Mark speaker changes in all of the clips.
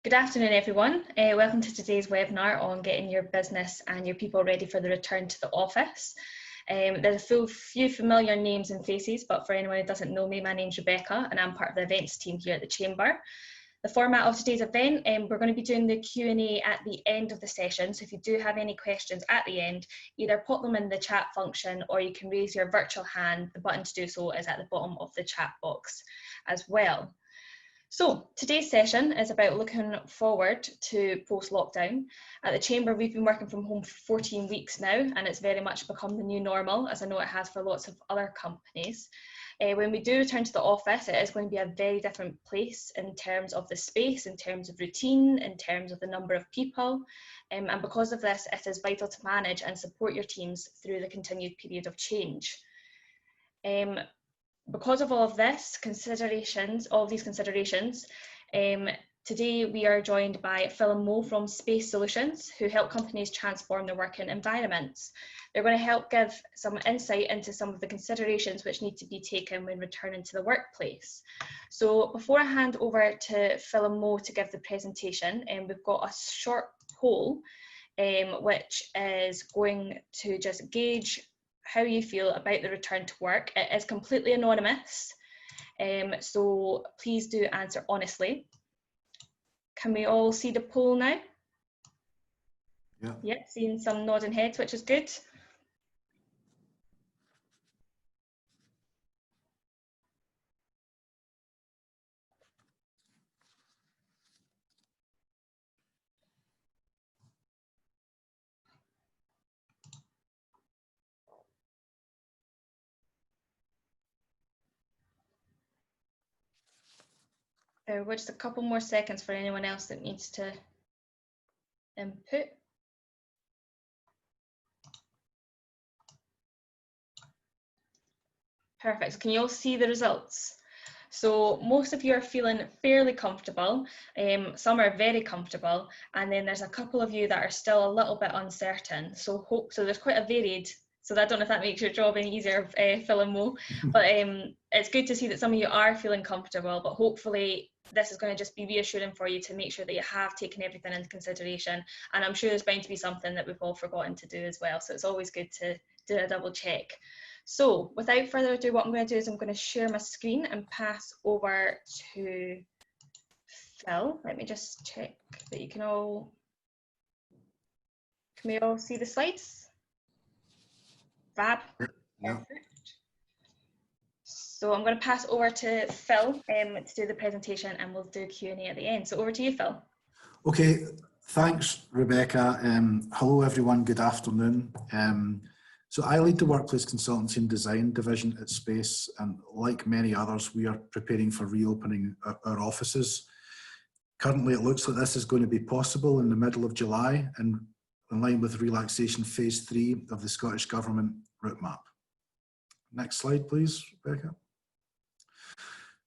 Speaker 1: Good afternoon, everyone. Welcome to today's webinar on getting your business and your people ready for the return to the office. There's a few familiar names and faces, but for anyone who doesn't know me, my name's Rebecca and I'm part of the events team here at the Chamber. The format of today's event, we're going to be doing the Q&A at the end of the session, so if you do have any questions at the end, either put them in the chat function or you can raise your virtual hand. The button to do so is at the bottom of the chat box as well. So today's session is about looking forward to post-lockdown. At the Chamber, we've been working from home for 14 weeks now, and it's very much become the new normal, as I know it has for lots of other companies. When we do return to the office, it is going to be a very different place in terms of the space, in terms of routine, in terms of the number of people. And because of this, it is vital to manage and support your teams through the continued period of change. Because of all of these considerations, today we are joined by Phil and Mo from Space Solutions, who help companies transform their working environments. They're going to help give some insight into some of the considerations which need to be taken when returning to the workplace. So before I hand over to Phil and Mo to give the presentation, we've got a short poll which is going to just gauge how you feel about the return to work. It is completely anonymous, so please do answer honestly. Can we all see the poll now?
Speaker 2: Yeah.
Speaker 1: Yeah, seeing some nodding heads, which is good. We're just a couple more seconds for anyone else that needs to input. Perfect. So can you all see the results? So most of you are feeling fairly comfortable, some are very comfortable, and then there's a couple of you that are still a little bit uncertain. So there's quite a varied. So I don't know if that makes your job any easier, Phil and Mo, but it's good to see that some of you are feeling comfortable, but hopefully this is going to just be reassuring for you to make sure that you have taken everything into consideration. And I'm sure there's bound to be something that we've all forgotten to do as well. So it's always good to do a double check. So without further ado, what I'm going to do is I'm going to share my screen and pass over to Phil. Let me just check that you can all see the slides? Fab.
Speaker 2: Yeah.
Speaker 1: So I'm going to pass over to Phil to do the presentation, and we'll do Q&A at the end. So over to you, Phil.
Speaker 2: Okay, thanks, Rebecca. Hello, everyone. Good afternoon. So I lead the Workplace Consultancy and Design division at Space, and like many others, we are preparing for reopening our offices. Currently, it looks like this is going to be possible in the middle of July, and in line with relaxation phase 3 of the Scottish Government route map. Next slide, please, Rebecca.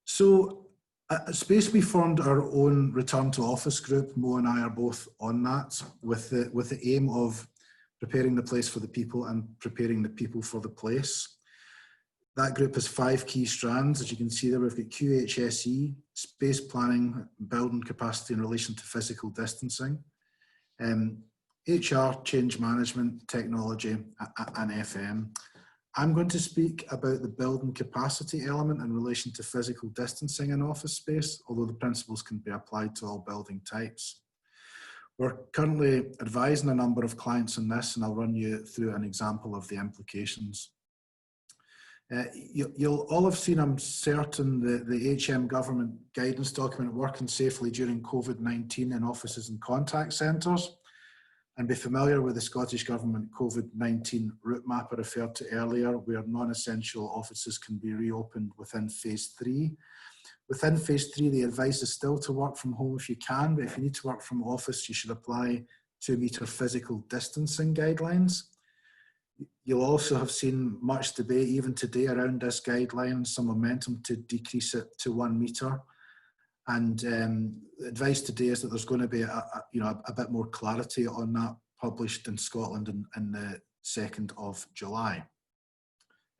Speaker 2: So at Space, we formed our own return to office group. Mo and I are both on that with the aim of preparing the place for the people and preparing the people for the place. That group has 5 key strands. As you can see there, we've got QHSE, space planning, building capacity in relation to physical distancing, HR, change management, technology, and FM. I'm going to speak about the building capacity element in relation to physical distancing in office space, although the principles can be applied to all building types. We're currently advising a number of clients on this, and I'll run you through an example of the implications. You'll all have seen, I'm certain, the HM government guidance document, Working Safely During COVID-19 in Offices and Contact Centres, and be familiar with the Scottish Government COVID-19 route map I referred to earlier, where non-essential offices can be reopened within phase 3. Within phase 3, the advice is still to work from home if you can, but if you need to work from office, you should apply 2-metre physical distancing guidelines. You'll also have seen much debate, even today, around this guideline, some momentum to decrease it to 1 metre. And advice today is that there's going to be a bit more clarity on that, published in Scotland in the 2nd of July.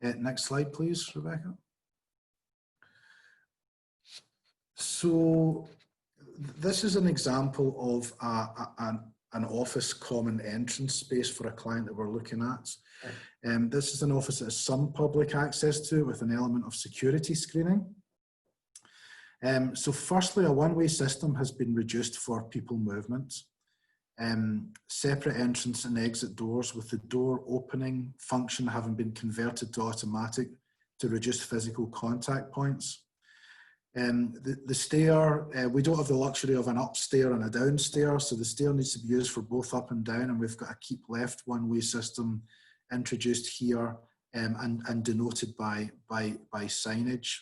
Speaker 2: Next slide, please, Rebecca. So this is an example of an office common entrance space for a client that we're looking at. This is an office that has some public access to it with an element of security screening. So firstly, a one-way system has been reduced for people movement. Separate entrance and exit doors with the door opening function having been converted to automatic to reduce physical contact points. The stair, we don't have the luxury of an up stair and a down stair, so the stair needs to be used for both up and down, and we've got a keep left one-way system introduced here and denoted by signage.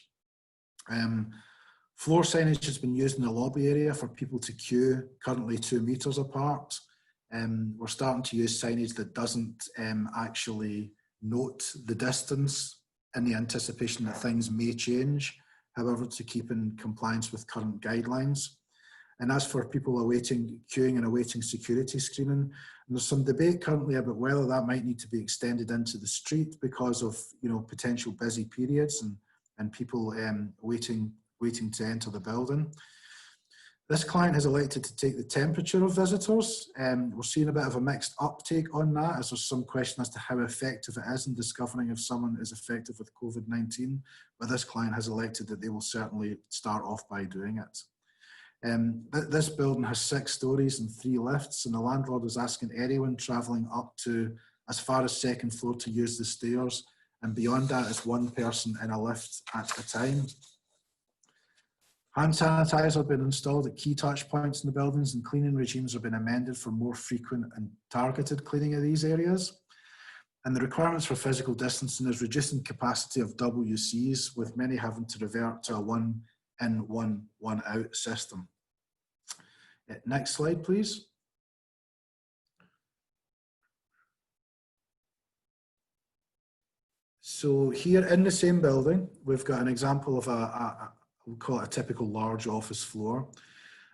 Speaker 2: Floor signage has been used in the lobby area for people to queue, currently 2 meters apart. We're starting to use signage that doesn't actually note the distance in the anticipation that things may change, however, to keep in compliance with current guidelines. And as for people queuing and awaiting security screening, there's some debate currently about whether that might need to be extended into the street because of, you know, potential busy periods and people waiting to enter the building. This client has elected to take the temperature of visitors. We're seeing a bit of a mixed uptake on that, as there's some question as to how effective it is in discovering if someone is affected with COVID-19, but this client has elected that they will certainly start off by doing it. This building has 6 stories and 3 lifts, and the landlord is asking anyone travelling up to as far as 2nd floor to use the stairs, and beyond that is 1 person in a lift at a time. Hand sanitizer have been installed at key touch points in the buildings, and cleaning regimes have been amended for more frequent and targeted cleaning of these areas. And the requirements for physical distancing is reducing capacity of WCs, with many having to revert to a 1 in, 1 out system. Next slide, please. So here in the same building, we've got an example of we'll call it a typical large office floor.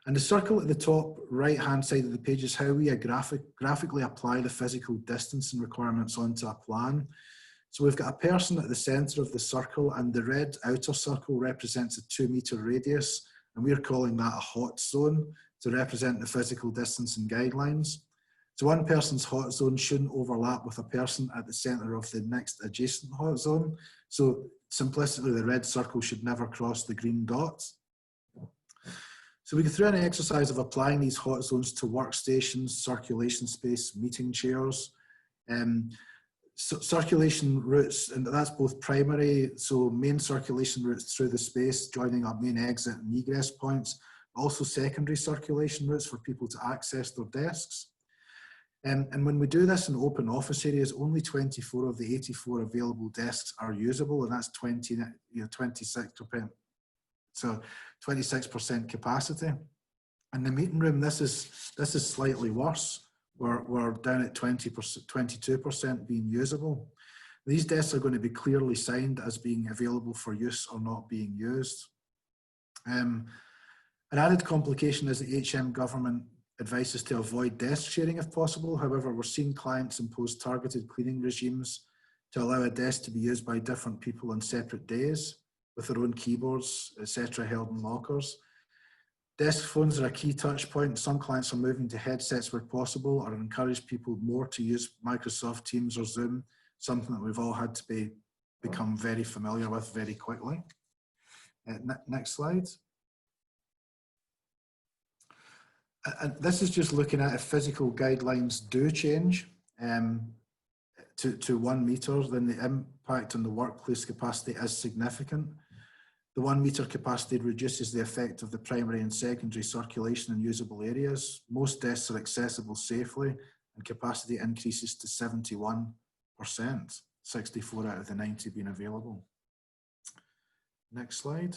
Speaker 2: And the circle at the top right-hand side of the page is how we graphically apply the physical distancing requirements onto a plan. So we've got a person at the centre of the circle, and the red outer circle represents a 2 metre radius, and we're calling that a hot zone to represent the physical distancing guidelines. So one person's hot zone shouldn't overlap with a person at the centre of the next adjacent hot zone. So simplistically, the red circle should never cross the green dots. So we go through an exercise of applying these hot zones to workstations, circulation space, meeting chairs, circulation routes, and that's both primary, so main circulation routes through the space, joining up main exit and egress points, also secondary circulation routes for people to access their desks. And when we do this in open office areas, only 24 of the 84 available desks are usable, and that's 26%. So 26% capacity. In the meeting room, this is slightly worse. We're down at 22% being usable. These desks are going to be clearly signed as being available for use or not being used. An added complication is the HM government advice is to avoid desk sharing if possible. However, we're seeing clients impose targeted cleaning regimes to allow a desk to be used by different people on separate days with their own keyboards, etc., held in lockers. Desk phones are a key touch point. Some clients are moving to headsets where possible or encourage people more to use Microsoft Teams or Zoom, something that we've all had to become very familiar with very quickly. Next slide. And this is just looking at if physical guidelines do change to 1 metre, then the impact on the workplace capacity is significant. The 1 metre capacity reduces the effect of the primary and secondary circulation in usable areas. Most desks are accessible safely, and capacity increases to 71%, 64 out of the 90 being available. Next slide.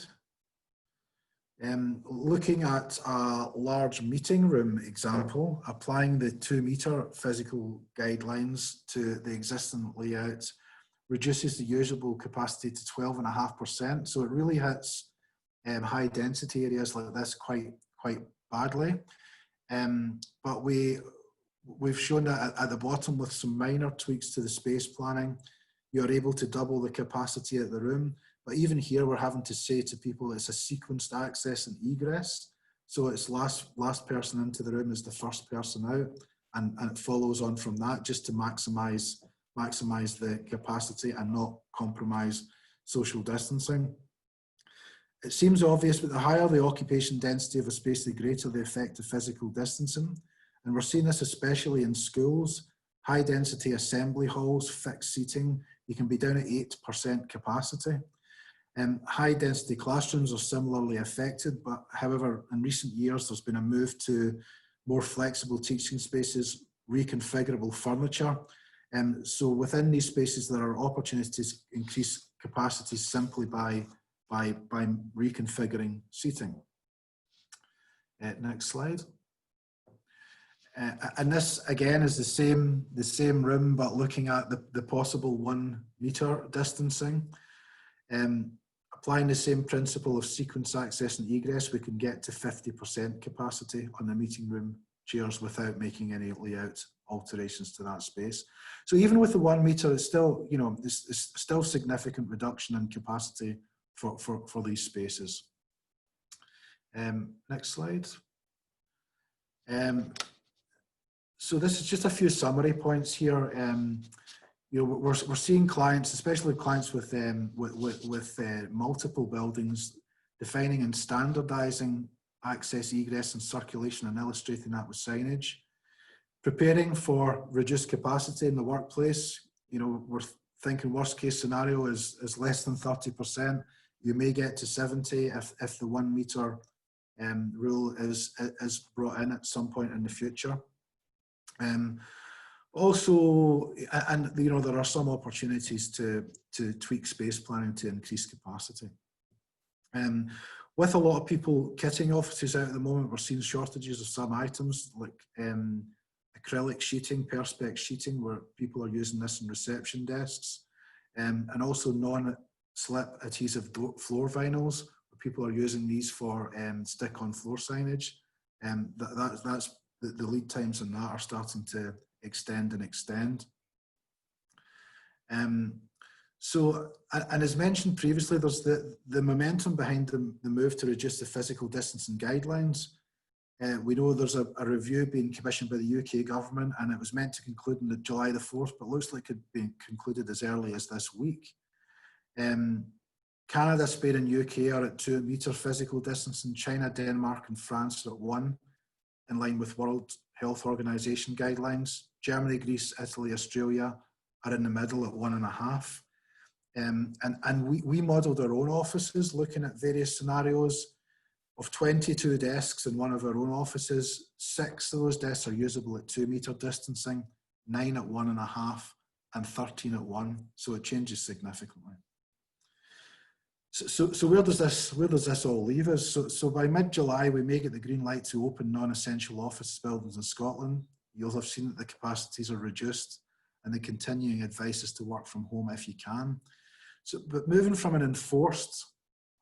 Speaker 2: Looking at a large meeting room example, applying the 2 metre physical guidelines to the existing layout reduces the usable capacity to 12.5%. So it really hits high density areas like this quite badly. But we've shown that at the bottom with some minor tweaks to the space planning, you're able to double the capacity of the room. But even here, we're having to say to people it's a sequenced access and egress. So it's last person into the room is the first person out, and it follows on from that, just to maximise the capacity and not compromise social distancing. It seems obvious, but the higher the occupation density of a space, the greater the effect of physical distancing. And we're seeing this especially in schools, high density assembly halls, fixed seating. You can be down at 8% capacity. High density classrooms are similarly affected, but however, in recent years, there's been a move to more flexible teaching spaces, reconfigurable furniture. So within these spaces, there are opportunities to increase capacity simply by reconfiguring seating. Next slide. And this again is the same room, but looking at the possible 1 meter distancing. Applying the same principle of sequence access and egress, we can get to 50% capacity on the meeting room chairs without making any layout alterations to that space. So even with the 1 meter, it's still, you know, it's still significant reduction in capacity for these spaces. Next slide. So this is just a few summary points here. You know, we're seeing clients, especially clients with multiple buildings, defining and standardising access, egress and circulation, and illustrating that with signage. Preparing for reduced capacity in the workplace. You know, we're thinking worst case scenario is less than 30%. You may get to 70 if the 1 meter rule is brought in at some point in the future. Also, and you know, there are some opportunities to tweak space planning to increase capacity. With a lot of people kitting offices out at the moment, we're seeing shortages of some items like acrylic sheeting, perspex sheeting, where people are using this in reception desks, and also non-slip adhesive floor vinyls, where people are using these for stick-on floor signage. That's the lead times on that are starting to extend and extend. So, and as mentioned previously, there's the momentum behind the move to reduce the physical distancing guidelines. We know there's a review being commissioned by the UK government, and it was meant to conclude on July the 4th, but looks like it could be concluded as early as this week. Canada, Spain and UK are at 2 meter physical distancing. China, Denmark and France are at 1, in line with World Health Organization guidelines. Germany, Greece, Italy, Australia are in the middle at 1.5. And we modelled our own offices looking at various scenarios. Of 22 desks in one of our own offices, 6 of those desks are usable at 2 meter distancing, 9 at 1.5 and 13 at 1. So it changes significantly. So where does this all leave us? So by mid-July, we may get the green light to open non-essential office buildings in Scotland. You'll have seen that the capacities are reduced, and the continuing advice is to work from home if you can. So, but moving from an enforced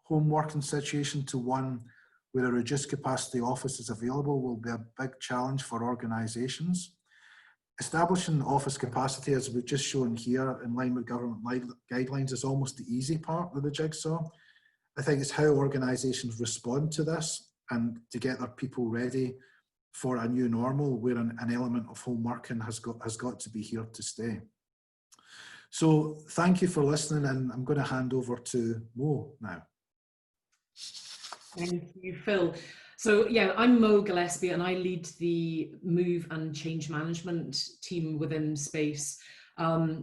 Speaker 2: home working situation to one where a reduced capacity office is available will be a big challenge for organisations. Establishing office capacity, as we've just shown here, in line with government guidelines, is almost the easy part of the jigsaw. I think it's how organisations respond to this and to get their people ready for a new normal where an element of home working has got to be here to stay. So thank you for listening, and I'm going to hand over to Mo now.
Speaker 3: Thank you, Phil. So yeah, I'm Mo Gillespie, and I lead the move and change management team within Space,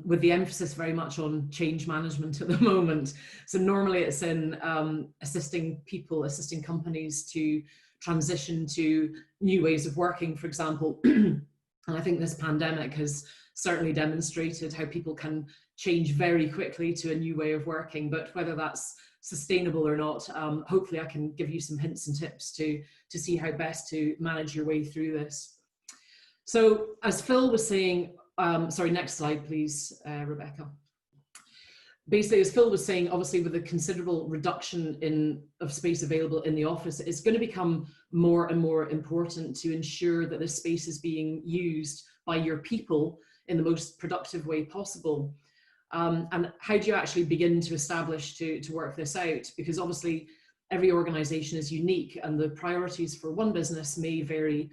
Speaker 3: with the emphasis very much on change management at the moment. So normally it's in assisting companies to transition to new ways of working, for example. And I think this pandemic has certainly demonstrated how people can change very quickly to a new way of working, but whether that's sustainable or not, hopefully I can give you some hints and tips to see how best to manage your way through this. So as Phil was saying, sorry, next slide please, Rebecca. Basically, as Phil was saying, obviously with a considerable reduction of space available in the office, it's going to become more and more important to ensure that this space is being used by your people in the most productive way possible. And how do you actually begin to establish to work this out? Because obviously every organization is unique, and the priorities for one business may vary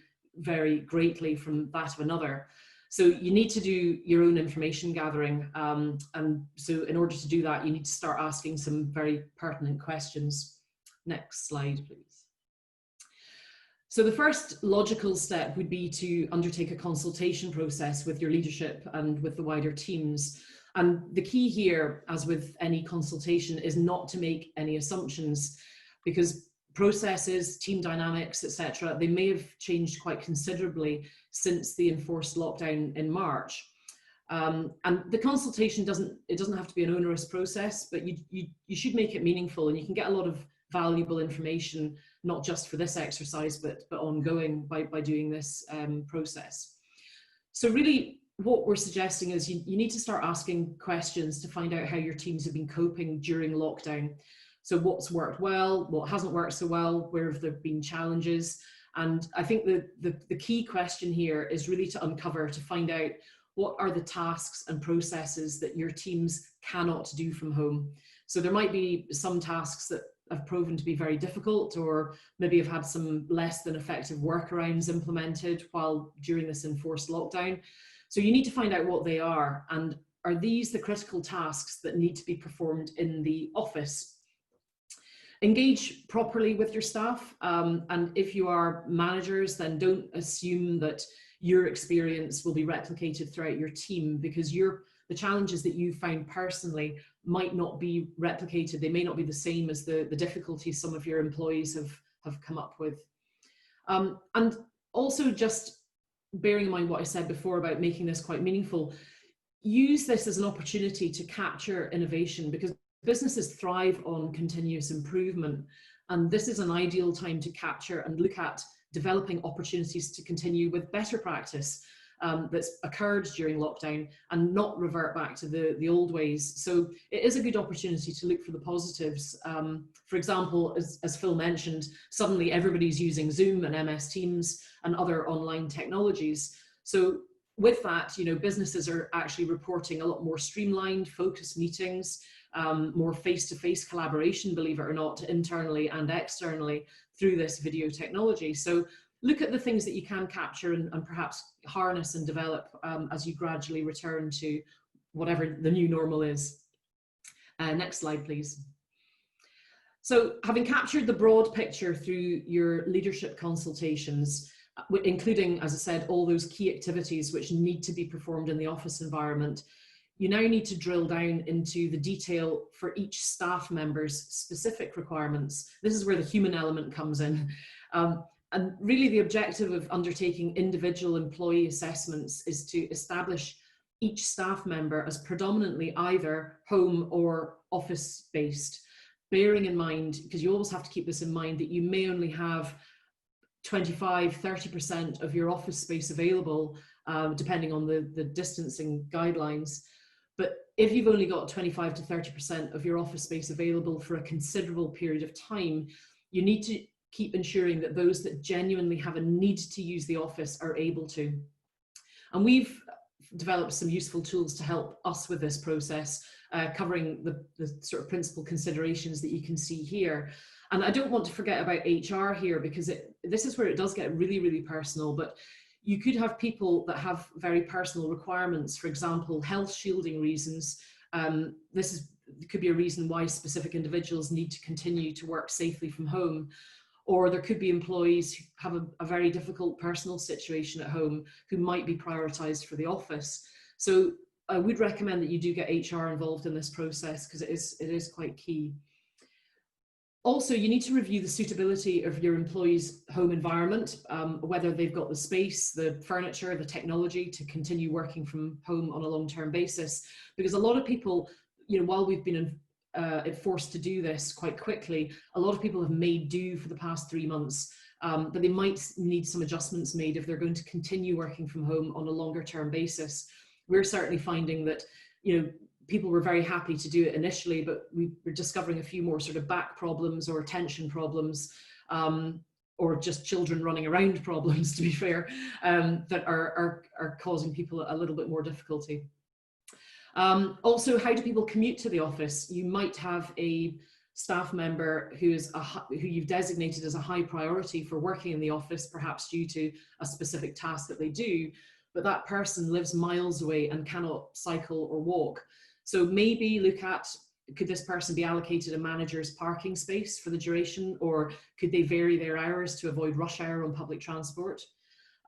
Speaker 3: greatly from that of another. So you need to do your own information gathering. And so in order to do that, you need to start asking some very pertinent questions. Next slide, please. So the first logical step would be to undertake a consultation process with your leadership and with the wider teams. And the key here, as with any consultation, is not to make any assumptions, because processes, team dynamics, etc., they may have changed quite considerably since the enforced lockdown in March. And the consultation doesn't have to be an onerous process, but you should make it meaningful, and you can get a lot of valuable information, not just for this exercise, but ongoing by doing this process. So really what we're suggesting is you need to start asking questions to find out how your teams have been coping during lockdown. So what's worked well, what hasn't worked so well, where have there been challenges? And I think the key question here is really to uncover, to find out what are the tasks and processes that your teams cannot do from home. So there might be some tasks that have proven to be very difficult, or maybe have had some less than effective workarounds implemented while during this enforced lockdown. So you need to find out what they are, and are these the critical tasks that need to be performed in the office? Engage properly with your staff, and if you are managers, then don't assume that your experience will be replicated throughout your team, because the challenges that you found personally might not be replicated. They may not be the same as the difficulties some of your employees have come up with. And also, just bearing in mind what I said before about making this quite meaningful, use this as an opportunity to capture innovation, because businesses thrive on continuous improvement. And this is an ideal time to capture and look at developing opportunities to continue with better practice that's occurred during lockdown, and not revert back to the old ways. So it is a good opportunity to look for the positives. For example, as Phil mentioned, suddenly everybody's using Zoom and MS Teams and other online technologies. So with that, businesses are actually reporting a lot more streamlined, focused meetings, more face-to-face collaboration, believe it or not, internally and externally through this video technology. So look at the things that you can capture and perhaps harness and develop as you gradually return to whatever the new normal is. Next slide, please. So having captured the broad picture through your leadership consultations, including, as I said, all those key activities which need to be performed in the office environment, you now need to drill down into the detail for each staff member's specific requirements. This is where the human element comes in. And really the objective of undertaking individual employee assessments is to establish each staff member as predominantly either home or office based, bearing in mind, because you always have to keep this in mind, that you may only have 25–30% of your office space available, depending on the distancing guidelines. But if you've only got 25–30% of your office space available for a considerable period of time, you need to keep ensuring that those that genuinely have a need to use the office are able to. And we've developed some useful tools to help us with this process, covering the sort of principal considerations that you can see here. And I don't want to forget about HR here, because this is where it does get really, really personal. But you could have people that have very personal requirements, for example, health shielding reasons. This could be a reason why specific individuals need to continue to work safely from home. Or there could be employees who have a very difficult personal situation at home who might be prioritized for the office. So I would recommend that you do get HR involved in this process, because it is quite key. Also, you need to review the suitability of your employees' home environment, whether they've got the space, the furniture, the technology to continue working from home on a long-term basis. Because a lot of people, while we've been forced to do this quite quickly, a lot of people have made do for the past 3 months, but they might need some adjustments made if they're going to continue working from home on a longer term basis. We're certainly finding that, people were very happy to do it initially, but we were discovering a few more sort of back problems or attention problems, or just children running around problems, to be fair, that are causing people a little bit more difficulty. Also, how do people commute to the office? You might have a staff member who you've designated as a high priority for working in the office, perhaps due to a specific task that they do, but that person lives miles away and cannot cycle or walk. So maybe look at, could this person be allocated a manager's parking space for the duration, or could they vary their hours to avoid rush hour on public transport?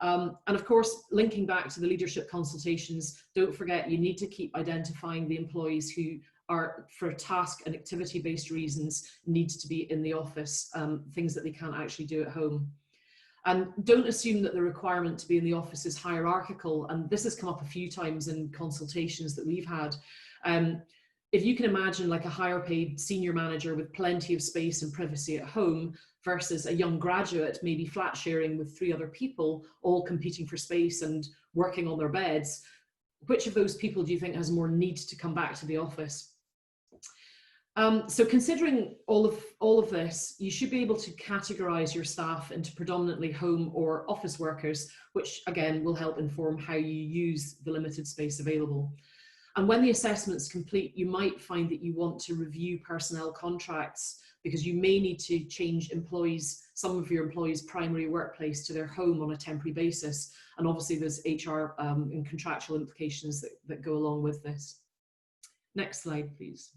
Speaker 3: And of course, linking back to the leadership consultations, don't forget you need to keep identifying the employees who are, for task and activity-based reasons, needs to be in the office, things that they can't actually do at home. And don't assume that the requirement to be in the office is hierarchical. And this has come up a few times in consultations that we've had. If you can imagine like a higher paid senior manager with plenty of space and privacy at home versus a young graduate, maybe flat sharing with 3 other people, all competing for space and working on their beds, which of those people do you think has more need to come back to the office? So considering all of this, you should be able to categorize your staff into predominantly home or office workers, which again will help inform how you use the limited space available. And when the assessment's complete, you might find that you want to review personnel contracts because you may need to change some of your employees' primary workplace to their home on a temporary basis. And obviously there's HR and contractual implications that go along with this. Next slide, please.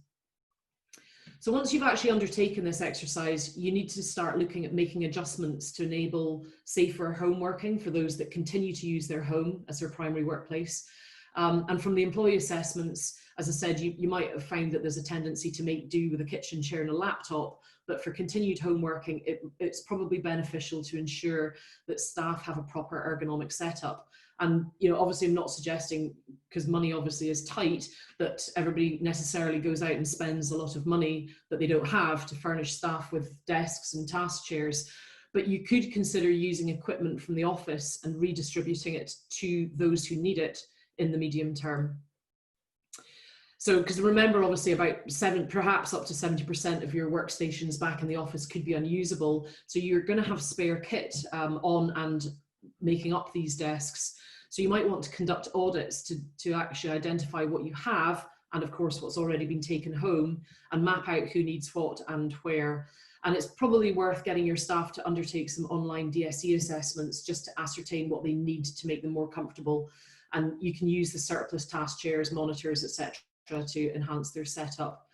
Speaker 3: So once you've actually undertaken this exercise, you need to start looking at making adjustments to enable safer home working for those that continue to use their home as their primary workplace. And from the employee assessments, as I said, you might have found that there's a tendency to make do with a kitchen chair and a laptop, but for continued home working, it's probably beneficial to ensure that staff have a proper ergonomic setup. And obviously I'm not suggesting, because money obviously is tight, that everybody necessarily goes out and spends a lot of money that they don't have to furnish staff with desks and task chairs. But you could consider using equipment from the office and redistributing it to those who need it in the medium term. So, because remember, obviously perhaps up to 70% of your workstations back in the office could be unusable. So you're going to have spare kit on and making up these desks. So you might want to conduct audits to actually identify what you have, and of course what's already been taken home, and map out who needs what and where. And it's probably worth getting your staff to undertake some online DSE assessments just to ascertain what they need to make them more comfortable. And you can use the surplus task chairs, monitors, etc. to enhance their setup.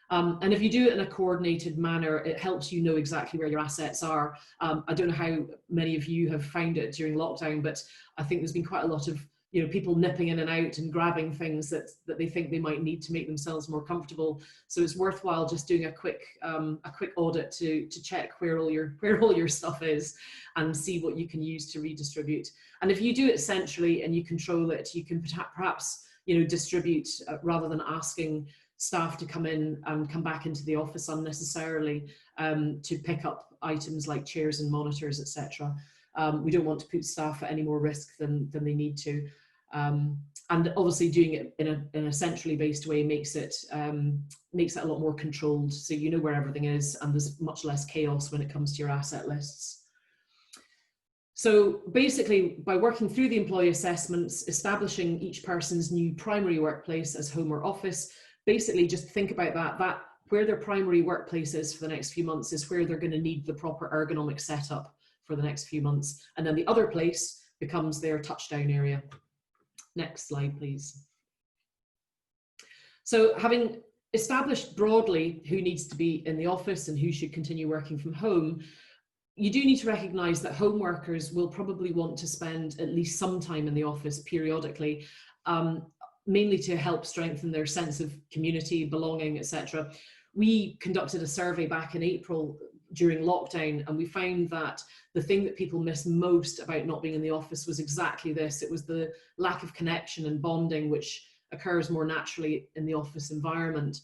Speaker 3: And if you do it in a coordinated manner, it helps you know exactly where your assets are. I don't know how many of you have found it during lockdown, but I think there's been quite a lot of people nipping in and out and grabbing things that they think they might need to make themselves more comfortable. So it's worthwhile just doing a quick audit to check where all your stuff is and see what you can use to redistribute. And if you do it centrally and you control it, you can perhaps distribute rather than asking staff to come in and come back into the office unnecessarily to pick up items like chairs and monitors, etc. We don't want to put staff at any more risk than they need to. And obviously doing it in a centrally based way makes it a lot more controlled, so you know where everything is and there's much less chaos when it comes to your asset lists. So basically, by working through the employee assessments, establishing each person's new primary workplace as home or office, basically just think about that where their primary workplace is for the next few months is where they're going to need the proper ergonomic setup for the next few months. And then the other place becomes their touchdown area. Next slide, please. So having established broadly who needs to be in the office and who should continue working from home, you do need to recognise that home workers will probably want to spend at least some time in the office periodically, mainly to help strengthen their sense of community, belonging, etc. We conducted a survey back in April during lockdown, and we found that the thing that people miss most about not being in the office was exactly this. It was the lack of connection and bonding, which occurs more naturally in the office environment.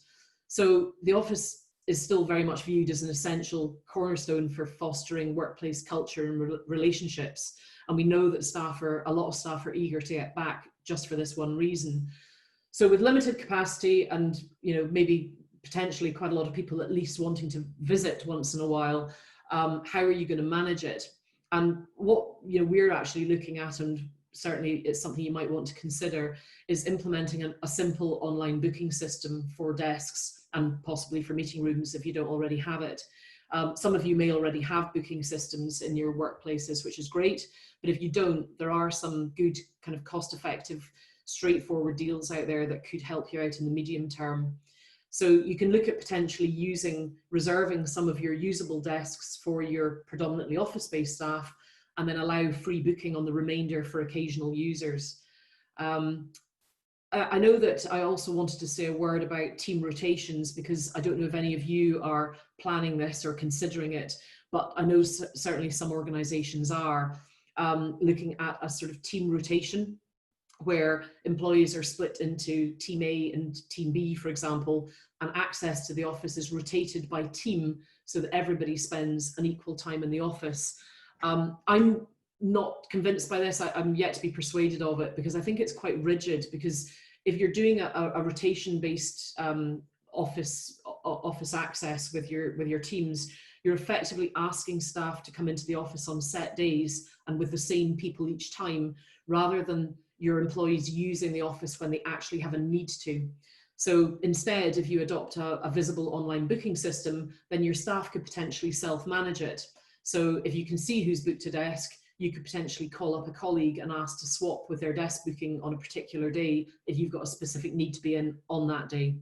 Speaker 3: So the office is still very much viewed as an essential cornerstone for fostering workplace culture and relationships. And we know that a lot of staff are eager to get back just for this one reason. So with limited capacity and maybe potentially quite a lot of people at least wanting to visit once in a while, how are you going to manage it? And what we're actually looking at, and certainly it's something you might want to consider, is implementing a simple online booking system for desks and possibly for meeting rooms if you don't already have it. Some of you may already have booking systems in your workplaces, which is great, but if you don't, there are some good kind of cost-effective, straightforward deals out there that could help you out in the medium term. So you can look at potentially reserving some of your usable desks for your predominantly office-based staff, and then allow free booking on the remainder for occasional users. I know that I also wanted to say a word about team rotations, because I don't know if any of you are planning this or considering it, but I know certainly some organizations are looking at a sort of team rotation where employees are split into team A and team B, for example, and access to the office is rotated by team so that everybody spends an equal time in the office. I'm not convinced by this. I'm yet to be persuaded of it, because I think it's quite rigid, because if you're doing a rotation-based office access with your teams, you're effectively asking staff to come into the office on set days and with the same people each time, rather than your employees using the office when they actually have a need to. So instead, if you adopt a visible online booking system, then your staff could potentially self-manage it. So if you can see who's booked a desk, you could potentially call up a colleague and ask to swap with their desk booking on a particular day if you've got a specific need to be in on that day.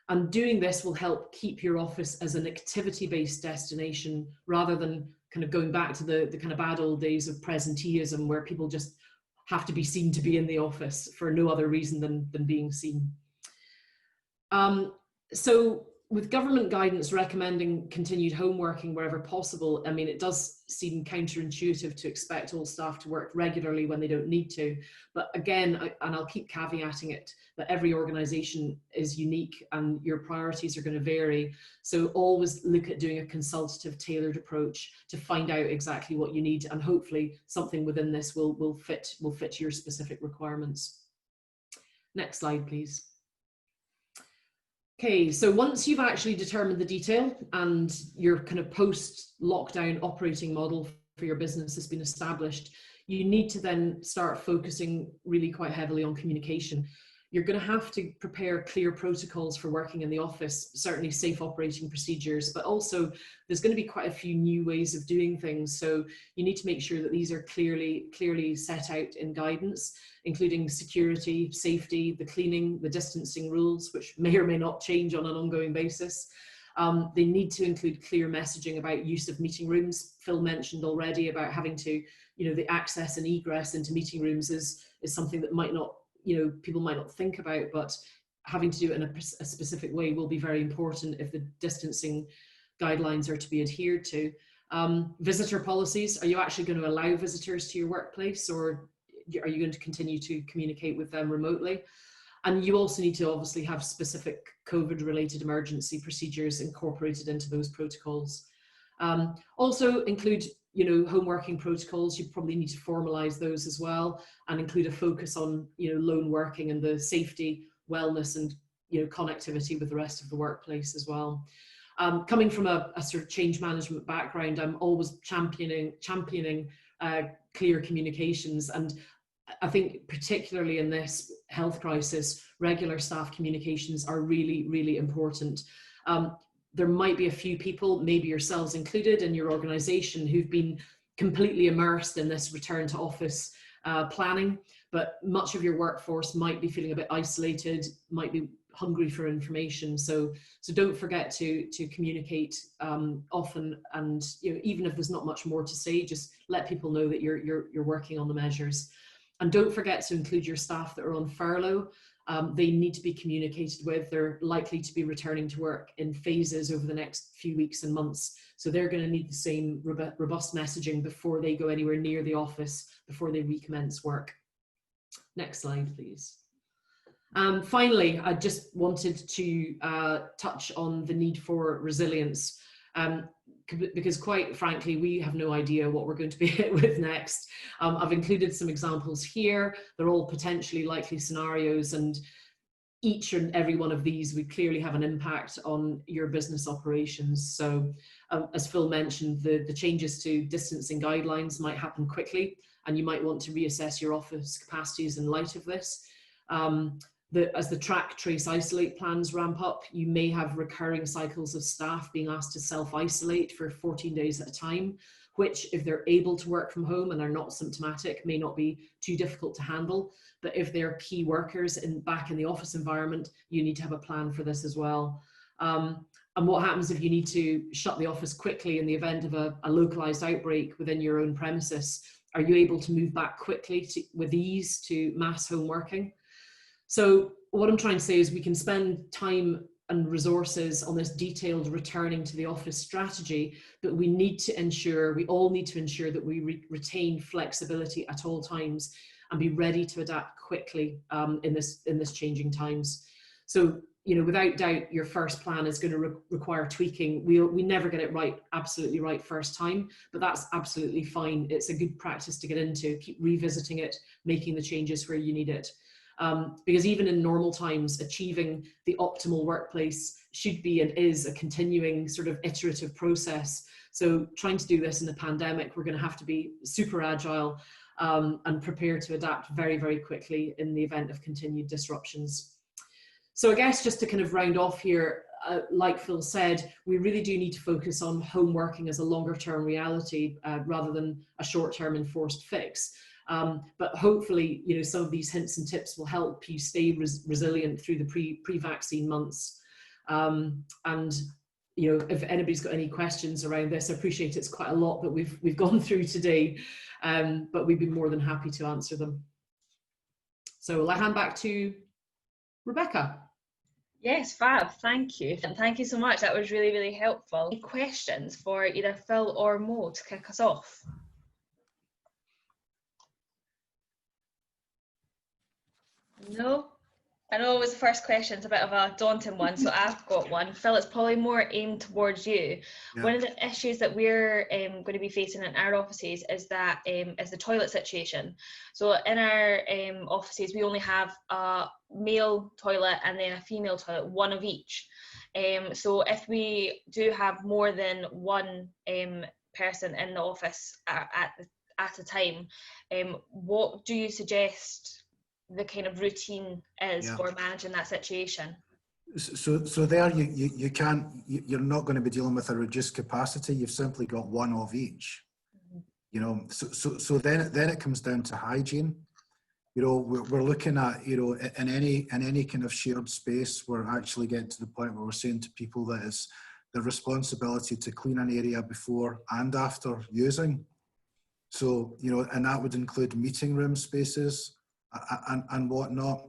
Speaker 3: And doing this will help keep your office as an activity-based destination, rather than kind of going back to the kind of bad old days of presenteeism, where people just have to be seen to be in the office for no other reason than being seen. So with government guidance recommending continued home working wherever possible, I mean, it does seem counterintuitive to expect all staff to work regularly when they don't need to. But again, and I'll keep caveating it, that every organisation is unique and your priorities are going to vary. So always look at doing a consultative, tailored approach to find out exactly what you need, and hopefully something within this will fit your specific requirements. Next slide, please. Okay, so once you've actually determined the detail and your kind of post-lockdown operating model for your business has been established, you need to then start focusing really quite heavily on communication. You're going to have to prepare clear protocols for working in the office, certainly safe operating procedures, but also there's going to be quite a few new ways of doing things. So you need to make sure that these are clearly set out in guidance, including security, safety, the cleaning, the distancing rules, which may or may not change on an ongoing basis. They need to include clear messaging about use of meeting rooms. Phil mentioned already about having to, the access and egress into meeting rooms is something that might not, people might not think about, but having to do it in a specific way will be very important if the distancing guidelines are to be adhered to. Visitor policies, are you actually going to allow visitors to your workplace, or are you going to continue to communicate with them remotely? And you also need to obviously have specific COVID-related emergency procedures incorporated into those protocols. Also include home working protocols. You probably need to formalize those as well, and include a focus on lone working and the safety, wellness, and connectivity with the rest of the workplace as well. Coming from a sort of change management background, I'm always championing clear communications, and I think particularly in this health crisis, regular staff communications are really, really important. There might be a few people, maybe yourselves included, in your organisation who've been completely immersed in this return to office planning, but much of your workforce might be feeling a bit isolated, might be hungry for information. So don't forget to communicate often, and even if there's not much more to say, just let people know that you're working on the measures. And don't forget to include your staff that are on furlough. They need to be communicated with. They're likely to be returning to work in phases over the next few weeks and months. So they're going to need the same robust messaging before they go anywhere near the office, before they recommence work. Next slide, please. Finally, I just wanted to touch on the need for resilience. Because quite frankly, we have no idea what we're going to be hit with next. I've included some examples here. They're all potentially likely scenarios, and each and every one of these would clearly have an impact on your business operations. So as Phil mentioned, the changes to distancing guidelines might happen quickly, and you might want to reassess your office capacities in light of this. as the track, trace, isolate plans ramp up, you may have recurring cycles of staff being asked to self-isolate for 14 days at a time, which, if they're able to work from home and are not symptomatic, may not be too difficult to handle. But if they're key workers back in the office environment, you need to have a plan for this as well. And what happens if you need to shut the office quickly in the event of a localized outbreak within your own premises? Are you able to move back quickly with ease to mass home working? So what I'm trying to say is we can spend time and resources on this detailed returning to the office strategy, but we all need to ensure that we retain flexibility at all times and be ready to adapt quickly in this changing times. So, you know, without doubt, your first plan is going to require tweaking. We never get it right, absolutely right first time, but that's absolutely fine. It's a good practice to get into. Keep revisiting it, making the changes where you need it. Because even in normal times, achieving the optimal workplace should be and is a continuing sort of iterative process. So trying to do this in the pandemic, we're going to have to be super agile and prepare to adapt very, very quickly in the event of continued disruptions. So I guess just to kind of round off here, like Phil said, we really do need to focus on home working as a longer term reality rather than a short term enforced fix. But hopefully, you know, some of these hints and tips will help you stay resilient through the pre-vaccine months. And, you know, if anybody's got any questions around this, I appreciate it's quite a lot that we've gone through today, but we'd be more than happy to answer them. So I'll hand back to Rebecca.
Speaker 1: Yes, fab, thank you. And thank you so much. That was really, really helpful. Any questions for either Phil or Mo to kick us off? No? I know it was the first question, it's a bit of a daunting one, so I've got one. Phil, it's probably more aimed towards you. Yeah. One of the issues that we're going to be facing in our offices is that is the toilet situation. So in our offices, we only have a male toilet and then a female toilet, one of each. So if we do have more than one person in the office at a time, what do you suggest the kind of routine is for managing that situation?
Speaker 2: So there you can't, you're not going to be dealing with a reduced capacity. You've simply got one of each. Mm-hmm. You know, so then it comes down to hygiene. You know, we're looking at, you know, in any kind of shared space, we're actually getting to the point where we're saying to people that it's the responsibility to clean an area before and after using. So, you know, and that would include meeting room spaces and whatnot.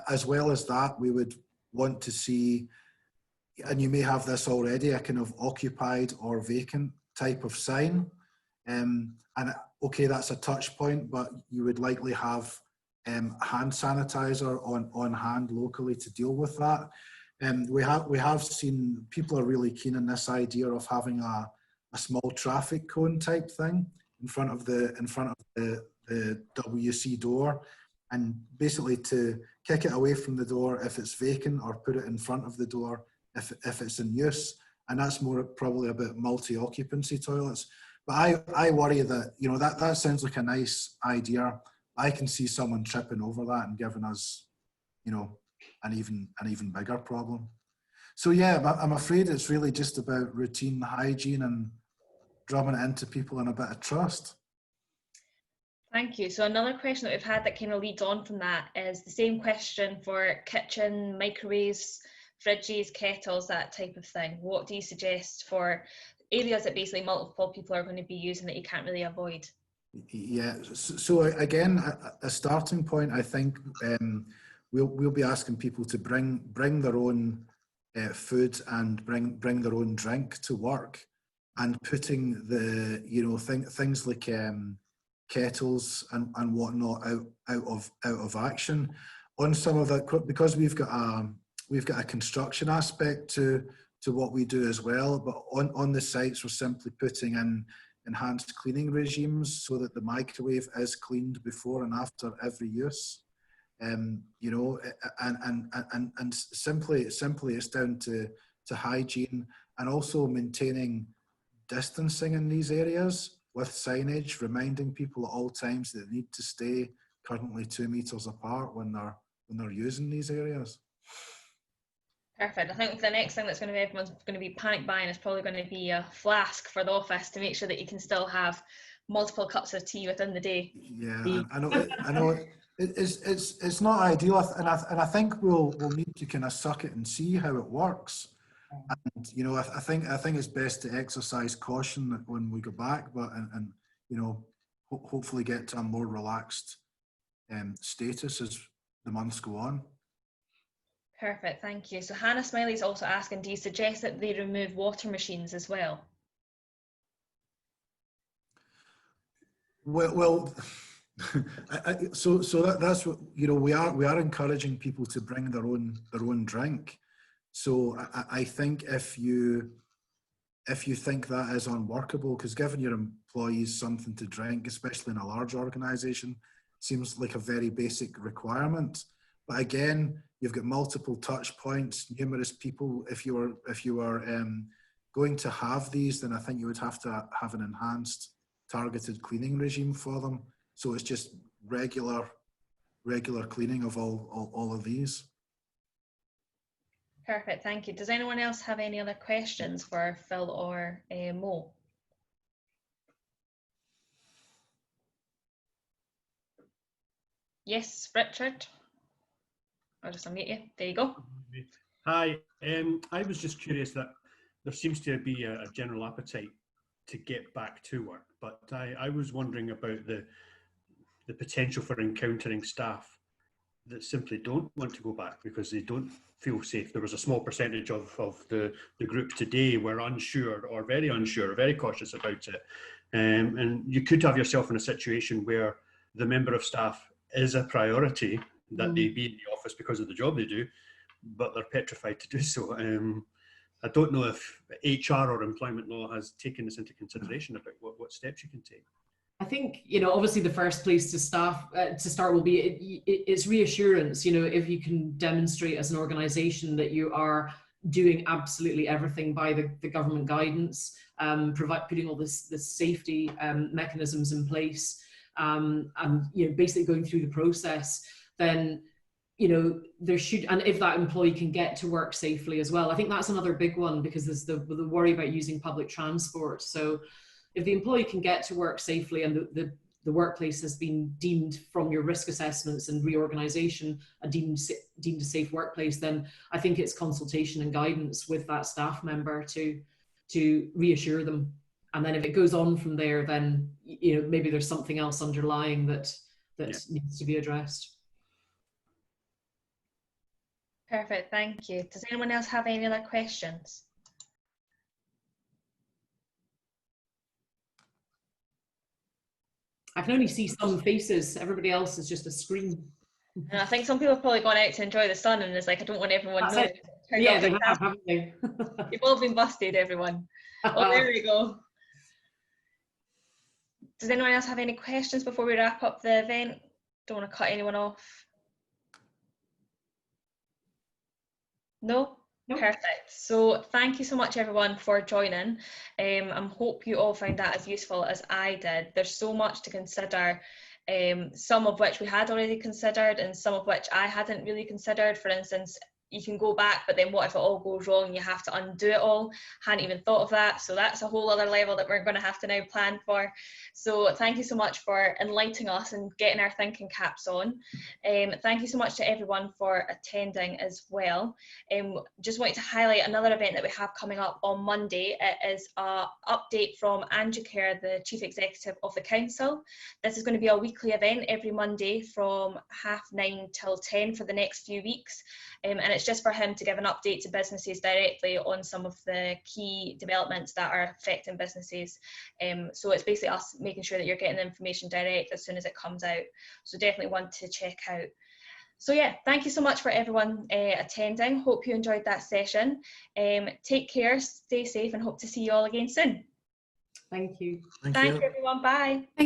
Speaker 2: As well as that, we would want to see, and you may have this already, a kind of occupied or vacant type of sign. And okay, that's a touch point, but you would likely have hand sanitizer on hand locally to deal with that. We have seen people are really keen on this idea of having a small traffic cone type thing in front of the WC door, and basically to kick it away from the door if it's vacant, or put it in front of the door if it's in use. And that's more probably about multi-occupancy toilets. But I worry that, you know, that sounds like a nice idea. I can see someone tripping over that and giving us, you know, an even bigger problem. So yeah, I'm afraid it's really just about routine hygiene and drumming it into people in a bit of trust.
Speaker 1: Thank you. So another question that we've had that kind of leads on from that is the same question for kitchen, microwaves, fridges, kettles, that type of thing. What do you suggest for areas that basically multiple people are going to be using that you can't really avoid?
Speaker 2: Yeah, so again, a starting point, I think we'll be asking people to bring their own food and bring their own drink to work, and putting the, you know, things like kettles and whatnot out of action on some of that, because we've got a construction aspect to what we do as well. But on the sites, we're simply putting in enhanced cleaning regimes so that the microwave is cleaned before and after every use. You know, and simply it's down to hygiene, and also maintaining distancing in these areas with signage reminding people at all times that they need to stay currently 2 meters apart when they're using these areas.
Speaker 1: Perfect. I think the next thing that's going to be everyone's going to be panic buying is probably going to be a flask for the office to make sure that you can still have multiple cups of tea within the day.
Speaker 2: Yeah, I know. It's not ideal, and I think we'll need to kind of suck it and see how it works. And you know, I think it's best to exercise caution when we go back, but and you know, hopefully get to a more relaxed status as the months go on.
Speaker 1: Perfect, thank you. So Hannah Smiley is also asking, do you suggest that they remove water machines as well?
Speaker 2: Well, so that's what, you know, we are encouraging people to bring their own drink. So I think if you think that is unworkable, because giving your employees something to drink, especially in a large organisation, seems like a very basic requirement. But again, you've got multiple touch points, numerous people. If you are going to have these, then I think you would have to have an enhanced targeted cleaning regime for them. So it's just regular cleaning of all of these.
Speaker 1: Perfect, thank you. Does anyone else have any other questions for Phil or Mo? Yes, Richard. I'll just unmute you. There you go.
Speaker 4: Hi, I was just curious that there seems to be a general appetite to get back to work, but I was wondering about the potential for encountering staff that simply don't want to go back because they don't feel safe. There was a small percentage of the group today were unsure or very cautious about it. And you could have yourself in a situation where the member of staff is a priority, that they be in the office because of the job they do, but they're petrified to do so. I don't know if HR or employment law has taken this into consideration about what steps you can take.
Speaker 3: I think, you know, obviously the first place to start will be it's reassurance. You know, if you can demonstrate as an organisation that you are doing absolutely everything by the government guidance, putting all this safety mechanisms in place, and you know, basically going through the process, then you know, there should, and if that employee can get to work safely as well. I think that's another big one, because there's the worry about using public transport. So if the employee can get to work safely and the workplace has been deemed from your risk assessments and reorganization deemed a safe workplace, then I think it's consultation and guidance with that staff member to reassure them. And then if it goes on from there, then, you know, maybe there's something else underlying that needs to be addressed.
Speaker 1: Perfect, thank you. Does anyone else have any other questions?
Speaker 3: I can only see some faces. Everybody else is just a screen.
Speaker 1: And I think some people have probably gone out to enjoy the sun and it's like, I don't want everyone to know.
Speaker 3: Yeah, they have, haven't they?
Speaker 1: You've all been busted, everyone. Oh, there we go. Does anyone else have any questions before we wrap up the event? Don't want to cut anyone off. No? Nope. Perfect. So thank you so much everyone for joining. I hope you all found that as useful as I did. There's so much to consider, some of which we had already considered and some of which I hadn't really considered. For instance, you can go back, but then what if it all goes wrong and you have to undo it all? Hadn't even thought of that. So that's a whole other level that we're going to have to now plan for. So thank you so much for enlightening us and getting our thinking caps on. Thank you so much to everyone for attending as well. Just wanted to highlight another event that we have coming up on Monday. It is an update from Andrew Kerr, the Chief Executive of the Council. This is going to be a weekly event every Monday from 9:30 till 10 for the next few weeks. And it's just for him to give an update to businesses directly on some of the key developments that are affecting businesses. So it's basically us making sure that you're getting the information direct as soon as it comes out. So definitely want to check out. So yeah, thank you so much for everyone attending. Hope you enjoyed that session. Take care, stay safe, and hope to see you all again soon.
Speaker 3: Thank you.
Speaker 1: Thank you everyone, bye.